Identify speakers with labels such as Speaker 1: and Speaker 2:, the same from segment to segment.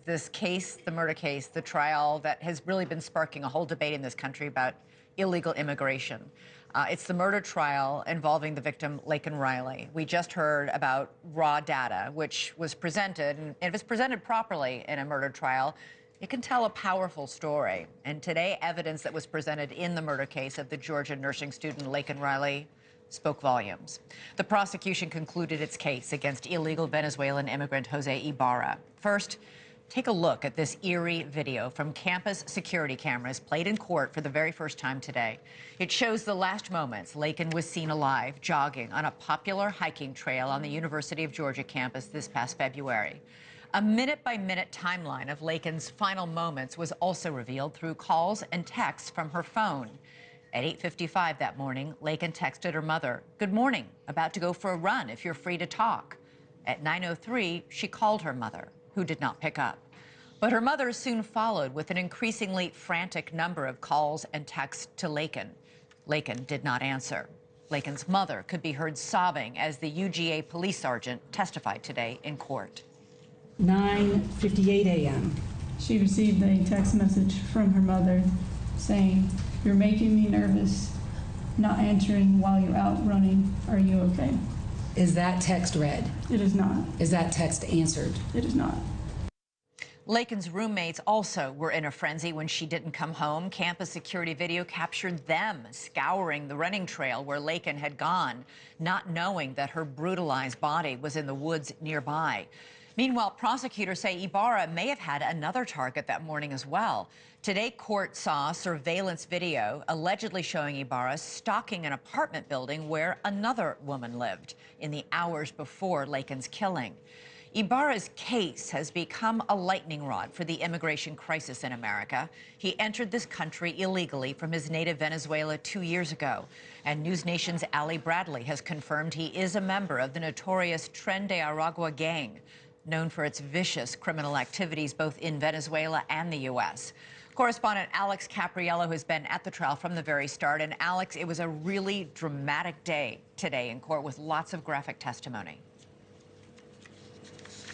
Speaker 1: this case, the murder case, the trial that has really been sparking a whole debate in this country about illegal immigration. It's the murder trial involving the victim, Laken Riley. We just heard about raw data, which was presented, and if it's presented properly in a murder trial, it can tell a powerful story. And today, evidence that was presented in the murder case of the Georgia nursing student, Laken Riley, spoke volumes. The prosecution concluded its case against illegal Venezuelan immigrant Jose Ibarra. First, take a look at this eerie video from campus security cameras played in court for the very first time today. It shows the last moments Laken was seen alive, jogging on a popular hiking trail on the University of Georgia campus this past February. A minute-by-minute timeline of Laken's final moments was also revealed through calls and texts from her phone. At 8:55 that morning, Laken texted her mother, "Good morning, about to go for a run if you're free to talk." At 9:03, she called her mother, who did not pick up. But her mother soon followed with an increasingly frantic number of calls and texts to Laken. Laken did not answer. Laken's mother could be heard sobbing as the UGA police sergeant testified today in court.
Speaker 2: 9:58 a.m.
Speaker 3: She received a text message from her mother saying, "You're making me nervous, not answering while you're out running. Are you okay?"
Speaker 2: Is that text read?
Speaker 3: It is not.
Speaker 2: Is that text answered?
Speaker 3: It is not.
Speaker 1: Laken's roommates also were in a frenzy when she didn't come home. Campus security video captured them scouring the running trail where Laken had gone, not knowing that her brutalized body was in the woods nearby. Meanwhile, prosecutors say Ibarra may have had another target that morning as well. Today, court saw surveillance video allegedly showing Ibarra stalking an apartment building where another woman lived in the hours before Laken's killing. Ibarra's case has become a lightning rod for the immigration crisis in America. He entered this country illegally from his native Venezuela 2 years ago. And NewsNation's Ali Bradley has confirmed he is a member of the notorious Tren de Aragua gang, known for its vicious criminal activities both in Venezuela and the U.S. Correspondent Alex Caprariello has been at the trial from the very start. And Alex, it was a really dramatic day today in court with lots of graphic testimony.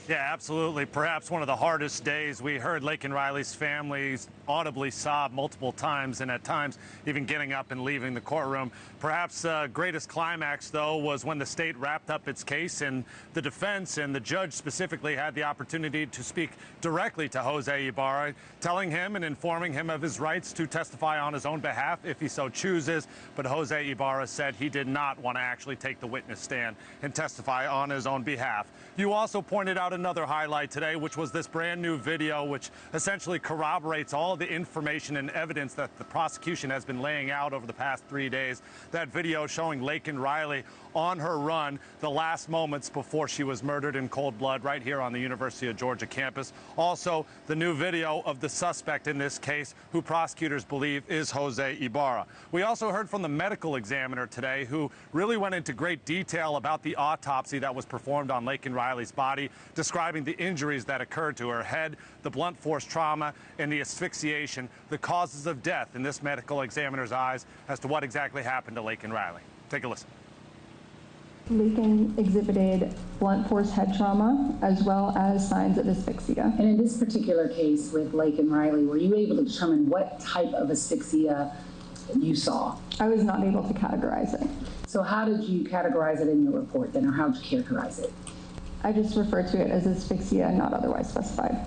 Speaker 4: Yeah, absolutely. Perhaps one of the hardest days. We heard Laken Riley's family audibly sob multiple times, and at times even getting up and leaving the courtroom. Perhaps the greatest climax, though, was when the state wrapped up its case and the defense and the judge specifically had the opportunity to speak directly to Jose Ibarra, telling him and informing him of his rights to testify on his own behalf if he so chooses. But Jose Ibarra said he did not want to actually take the witness stand and testify on his own behalf. You also pointed out another highlight today, which was this brand new video, which essentially corroborates all of the information and evidence that the prosecution has been laying out over the past 3 days. That video showing Laken Riley on her run, the last moments before she was murdered in cold blood right here on the University of Georgia campus. Also, the new video of the suspect in this case, who prosecutors believe is Jose Ibarra. We also heard from the medical examiner today, who really went into great detail about the autopsy that was performed on Laken Riley's body, describing the injuries that occurred to her head, the blunt force trauma, and the asphyxiation, the causes of death in this medical examiner's eyes as to what exactly happened to Laken Riley. Take a listen.
Speaker 5: Laken exhibited blunt force head trauma as well as signs of asphyxia.
Speaker 6: And in this particular case with Laken Riley, were you able to determine what type of asphyxia you saw?
Speaker 5: I was not able to categorize it.
Speaker 6: So how did you categorize it in your report then, or how did you characterize it?
Speaker 5: I just refer to it as asphyxia and not otherwise specified.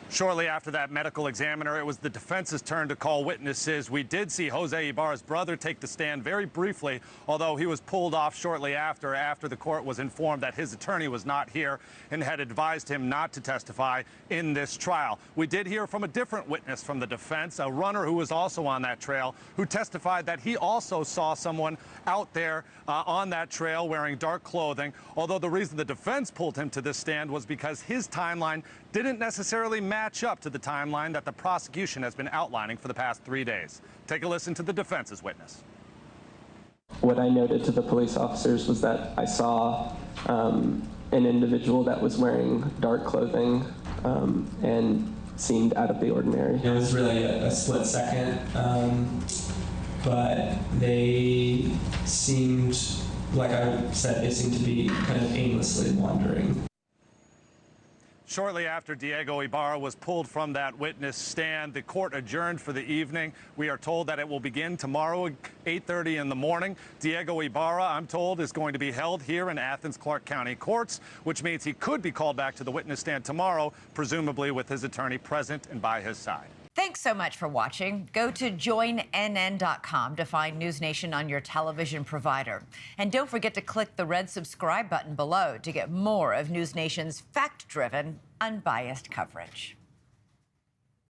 Speaker 4: Shortly after that medical examiner, it was the defense's turn to call witnesses. We did see Jose Ibarra's brother take the stand very briefly, although he was pulled off shortly after the court was informed that his attorney was not here and had advised him not to testify in this trial. We did hear from a different witness from the defense, a runner who was also on that trail, who testified that he also saw someone out there on that trail wearing dark clothing, although the reason the defense pulled him to this stand was because his timeline didn't necessarily match up to the timeline that the prosecution has been outlining for the past 3 days. Take a listen to the defense's witness.
Speaker 7: What I noted to the police officers was that I saw an individual that was wearing dark clothing and seemed out of the ordinary.
Speaker 8: It was really a split second, but they seemed
Speaker 7: like I said, it seemed to be kind of aimlessly wandering.
Speaker 4: Shortly after Diego Ibarra was pulled from that witness stand, the court adjourned for the evening. We are told that it will begin tomorrow at 8:30 in the morning. Diego Ibarra, I'm told, is going to be held here in Athens Clark County courts, which means he could be called back to the witness stand tomorrow, presumably with his attorney present and by his side.
Speaker 1: Thanks so much for watching. Go to joinnn.com to find NewsNation on your television provider. And don't forget to click the red subscribe button below to get more of NewsNation's fact-driven, unbiased coverage.